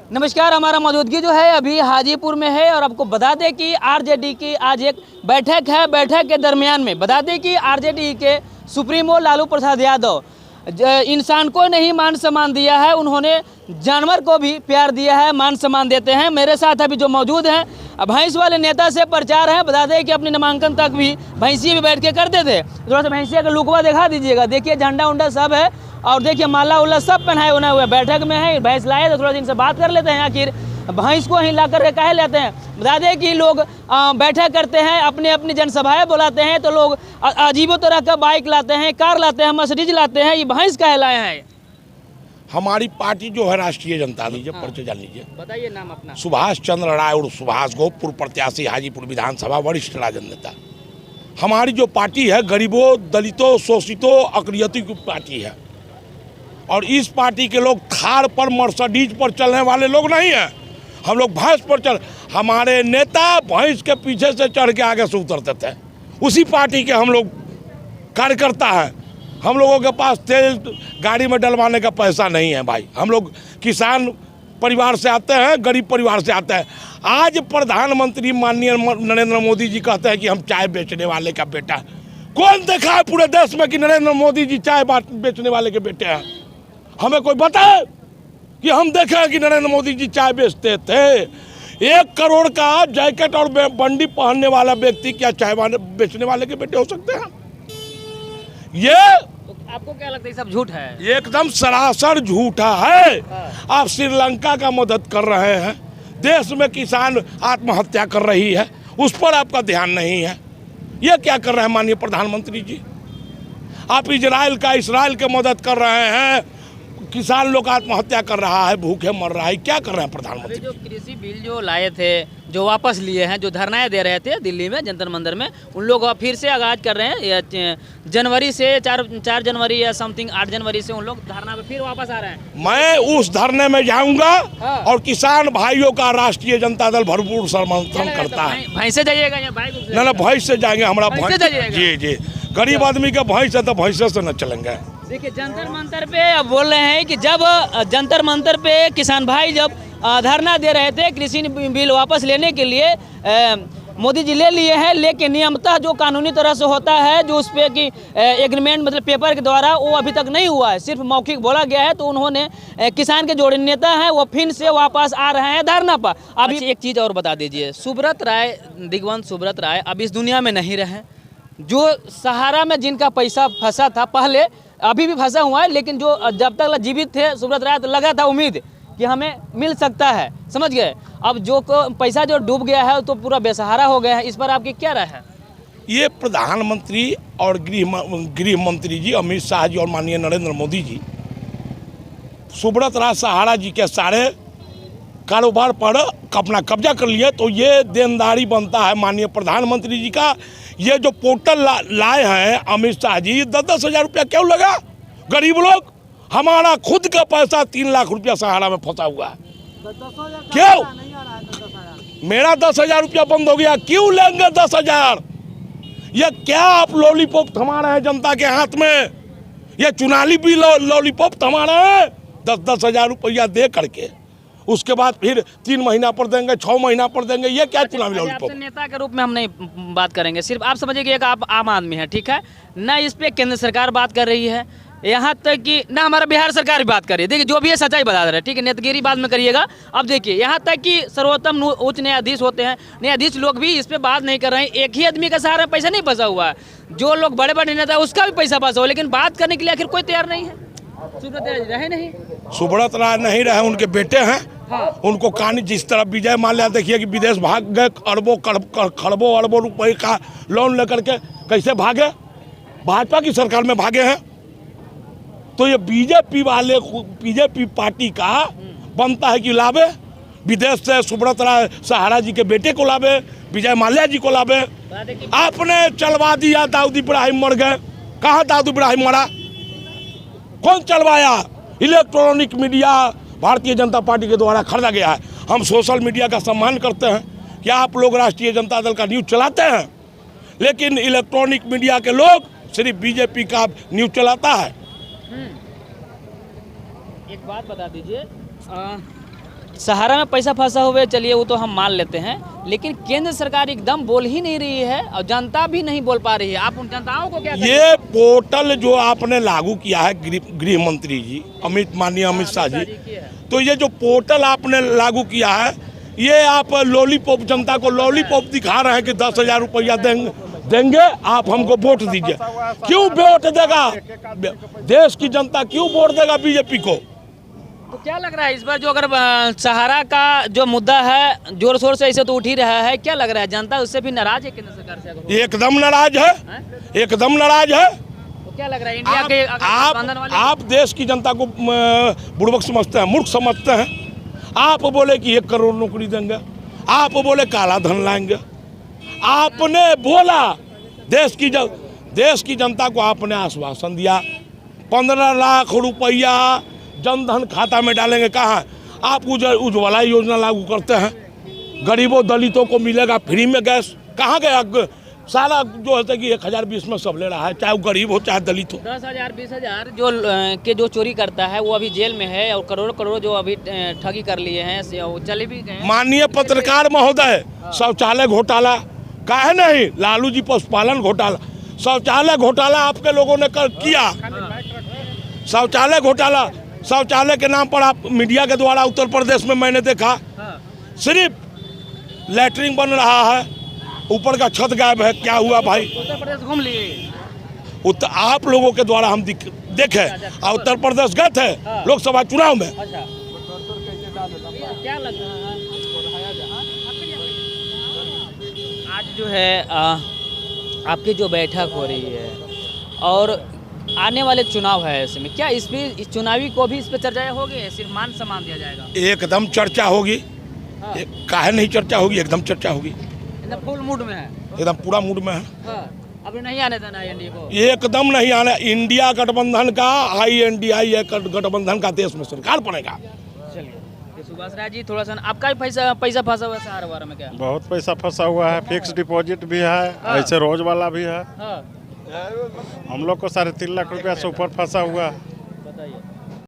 नमस्कार, हमारा मौजूदगी जो है अभी हाजीपुर में है और आपको बता दें कि आरजेडी की आज एक बैठक है। बैठक के दरमियान में बता दें कि आरजेडी के सुप्रीमो लालू प्रसाद यादव इंसान को नहीं मान सम्मान दिया है, उन्होंने जानवर को भी प्यार दिया है, मान सम्मान देते हैं। मेरे साथ अभी जो मौजूद हैं भैंस वाले नेता से प्रचार है। बता दें कि अपने नामांकन तक भी भैंसी भी बैठ के करते थे। थोड़ा सा भैंसिया का लुकवा दिखा दीजिएगा। देखिए झंडा उंडा सब है और देखिए माला उल्ला सब पहनाए उन्हें हुए बैठक में है। भैंस लाए तो थोड़ा सा इनसे बात कर लेते हैं, आखिर भैंस को ही ला करके काहे लेते हैं। बता दें कि लोग बैठक करते हैं, अपनी अपनी जनसभाएं बुलाते हैं तो लोग अजीबो तरह का बाइक लाते हैं, कार लाते हैं, मर्सिडीज लाते हैं। ये भैंस काहे लाए हैं? हमारी पार्टी जो है राष्ट्रीय जनता दल, परिचय जान लीजिए। बताइए नाम अपना। सुभाष चंद्र राय और सुभाष गोपपुर प्रत्याशी, हाजीपुर विधानसभा, वरिष्ठ राजद नेता। हमारी जो पार्टी है गरीबों, दलितों, शोषितों, अकलियतों की पार्टी है और इस पार्टी के लोग थार पर, मर्सिडीज पर चलने वाले लोग नहीं हैं। हम लोग भैंस पर चल, हमारे नेता भैंस के पीछे से चढ़ के आगे से उतरते थे। उसी पार्टी के हम लोग कार्यकर्ता हैं। हम लोगों के पास तेल गाड़ी में डलवाने का पैसा नहीं है भाई। हम लोग किसान परिवार से आते हैं, गरीब परिवार से आते हैं। आज प्रधानमंत्री माननीय नरेंद्र मोदी जी कहते हैं कि हम चाय बेचने वाले का बेटा। कौन देखा है पूरे देश में कि नरेंद्र मोदी जी चाय बेचने वाले के बेटे हैं? हमें कोई बताए कि हम देखें कि नरेंद्र मोदी जी चाय बेचते थे। 1 करोड़ का जैकेट और बंडी पहनने वाला व्यक्ति क्या चाय बेचने वाले के बेटे हो सकते हैं? ये आपको क्या लगता है सब झूठ है? एकदम सरासर झूठा है। आप श्रीलंका का मदद कर रहे हैं, देश में किसान आत्महत्या कर रही है, उस पर आपका ध्यान नहीं है। ये क्या कर रहे हैं माननीय प्रधानमंत्री जी? आप इजराइल के मदद कर रहे हैं, किसान लोग आत्महत्या कर रहा है, भूखे मर रहा है। क्या कर रहे हैं प्रधानमंत्री? जो कृषि बिल जो लाए थे, जो वापस लिए हैं, जो धरनाएं दे रहे थे दिल्ली में जंतर मंदिर में, उन लोग फिर से आगाज कर रहे हैं। जनवरी से 4 जनवरी या समथिंग 8 जनवरी से उन लोग धरना पे फिर वापस आ रहे हैं। मैं उस धरने में जाऊंगा और किसान भाइयों का राष्ट्रीय जनता दल भरपूर समर्थन करता है। भैंस से जाइएगा या बाइक? ना भैंस से जाएंगे। हमारा भैंस से जाइएगा? जी, गरीब आदमी का भैंस है तो भैंसे से न चलेंगे। देखिए जंतर मंतर पे अब बोल रहे हैं कि जब जंतर मंतर पे किसान भाई जब धरना दे रहे थे कृषि बिल वापस लेने के लिए, मोदी जी ले लिए हैं, लेकिन नियमतः जो कानूनी तरह से होता है, जो उस पर कि एग्रीमेंट मतलब पेपर के द्वारा, वो अभी तक नहीं हुआ है, सिर्फ मौखिक बोला गया है। तो उन्होंने किसान के जो नेता हैं वो फिर से वापस आ रहे हैं धरना पर। अभी एक चीज़ और बता दीजिए, सुब्रत राय, दिग्वंत सुब्रत राय अब इस दुनिया में नहीं रहे। जो सहारा में जिनका पैसा फंसा था पहले, अभी भी फंसा हुआ है, लेकिन जो जब तक जीवित थे सुब्रत राय तो लगा था उम्मीद कि हमें मिल सकता है, समझ गए। अब जो पैसा जो डूब गया है तो पूरा बेसहारा हो गया है। इस पर आपकी क्या राय है? ये प्रधानमंत्री और गृह मंत्री जी अमित शाह जी और माननीय नरेंद्र मोदी जी सुब्रत राय सहारा जी के सारे कारोबार पर अपना कब्जा कर लिए, तो ये देनदारी बनता है माननीय प्रधानमंत्री जी का। ये जो पोर्टल लाए हैं अमित शाह जी, 10-10 हज़ार रुपया क्यों लगा? गरीब लोग, हमारा खुद का पैसा 3 लाख रुपया सहारा में फंसा हुआ है। क्यों? मेरा 10 हज़ार रुपया बंद हो गया, क्यों लेंगे 10 हज़ार? ये क्या आप लॉलीपॉप थमा रहे हैं जनता के हाथ में? ये चुनावी भी लॉलीपॉप थमा रहे हैं 10-10 हज़ार रुपया दे करके, उसके बाद फिर 3 महीना पर देंगे, 6 महीना पर देंगे। ये क्या चुनावी लॉलीपॉप? नेता के रूप में हम नहीं बात करेंगे, सिर्फ आप समझिए कि एक आप आम आदमी है, ठीक है ना। इस पे केंद्र सरकार बात कर रही है, यहाँ तक कि ना हमारा बिहार सरकार भी बात कर रही है। देखिए जो भी है सच्चाई बता रहे हैं, ठीक है, नेतगिरी बाद में करिएगा। अब देखिए यहाँ तक कि सर्वोत्तम उच्च न्यायाधीश होते हैं, न्यायाधीश लोग भी इस पे बात नहीं कर रहे हैं। एक ही आदमी का सहारा पैसा नहीं फंसा हुआ है, जो लोग बड़े बड़े नेता है उसका भी पैसा फंसा हुआ, लेकिन बात करने के लिए आखिर कोई तैयार नहीं है। सुब्रत राय रहे नहीं, सुब्रत राय नहीं रहे, उनके बेटे हैं। हाँ। उनको कहानी जिस तरह विजय माल्या देखिए कि विदेश भाग गए, खरबों अरबों रुपए का लोन लेकर के कैसे भागे, भाजपा की सरकार में भागे हैं। तो ये बीजेपी पार्टी का बनता है कि लावे विदेश से सुब्रत राय सहारा जी के बेटे को लावे, विजय माल्या जी को लावे। आपने चलवा दिया, दाऊद इब्राहिम मर गए। कहाँ दाऊद इब्राहिम मरा? कौन चलवाया? Electronic media Bharatiya Janata party के द्वारा खरीदा गया है। हम सोशल मीडिया का सम्मान करते हैं कि आप लोग राष्ट्रीय जनता दल का न्यूज़ चलाते हैं, लेकिन इलेक्ट्रॉनिक मीडिया के लोग सिर्फ बीजेपी का न्यूज़ चलाता है। एक बात बता दीजिए, सहारा में पैसा फंसा हुआ है, चलिए वो तो हम मान लेते हैं, लेकिन केंद्र सरकार एकदम बोल ही नहीं रही है और जनता भी नहीं बोल पा रही है। आप उन जनताओं को क्या कहेंगे? ये पोर्टल जो आपने लागू किया है गृह मंत्री जी माननीय अमित शाह जी, तो ये जो पोर्टल आपने लागू किया है, ये आप लॉलीपॉप, जनता को लॉलीपॉप दिखा रहे हैं कि 10,000 रुपया देंगे आप हमको वोट दीजिए। क्यों वोट देगा देश की जनता, क्यों वोट देगा बीजेपी को? तो क्या लग रहा है इस बार जो अगर सहारा का जो मुद्दा है जोर शोर से ऐसे तो उठ ही रहा है, क्या लग रहा है जनता उससे भी नाराज है केंद्र सरकार से? अगर एकदम नाराज है, एकदम नाराज है। तो क्या लग रहा है इंडिया के गठबंधन वाले? आप देश की जनता को बुड़बक समझते हैं, मूर्ख समझते हैं। आप बोले कि 1 करोड़ नौकरी देंगे, आप बोले काला धन लाएंगे, आपने बोला देश की जनता को आपने आश्वासन दिया 15 लाख रुपया जनधन खाता में डालेंगे। कहाँ? आप उज्ज्वला योजना लागू करते हैं, गरीबों दलितों को मिलेगा फ्री में गैस। कहाँ गया सारा जो है कि 1020 में सब ले रहा है, चाहे वो गरीब हो चाहे दलित हो। 10,000 20,000 जो चोरी करता है वो अभी जेल में है, और करोड़ों जो अभी ठगी कर लिए हैं वो चले भी गए। माननीय पत्रकार महोदय, शौचालय घोटाला काहे नहीं, लालू जी पशुपालन घोटाला, शौचालय घोटाला आपके लोगों ने किया। शौचालय घोटाला, शौचालय के नाम पर आप मीडिया के द्वारा उत्तर प्रदेश में मैंने देखा सिर्फ लैटरिन बन रहा है, ऊपर का छत गायब है। क्या हुआ भाई? उत्तर प्रदेश घूम लिए आप लोगों के द्वारा हम देखे, और उत्तर प्रदेश गए थे लोकसभा चुनाव में। अच्छा, क्या लग रहा है आज जो है आपकी जो बैठक हो रही है और आने वाले चुनाव है, ऐसे में क्या इस चुनावी को भी इस पे चर्चा होगी, सिर्फ मान सम्मान दिया जाएगा? एकदम चर्चा होगी। काहे नहीं चर्चा होगी, एकदम चर्चा होगी। एकदम फुल मूड में है, एकदम पूरा मूड में है। अभी नहीं आने देना एनडीए को, एकदम नहीं आने। इंडिया गठबंधन का INDI गठबंधन का देश में सरकार बनेगा। चलिए सुभाष राय जी, थोड़ा सा आपका भी पैसा फंसा हुआ है सहारा में? क्या बहुत पैसा फंसा हुआ है, फिक्स डिपॉजिट भी है, ऐसे रोज वाला भी है। हम लोग को 3.5 लाख रुपया से ऊपर फंसा हुआ है।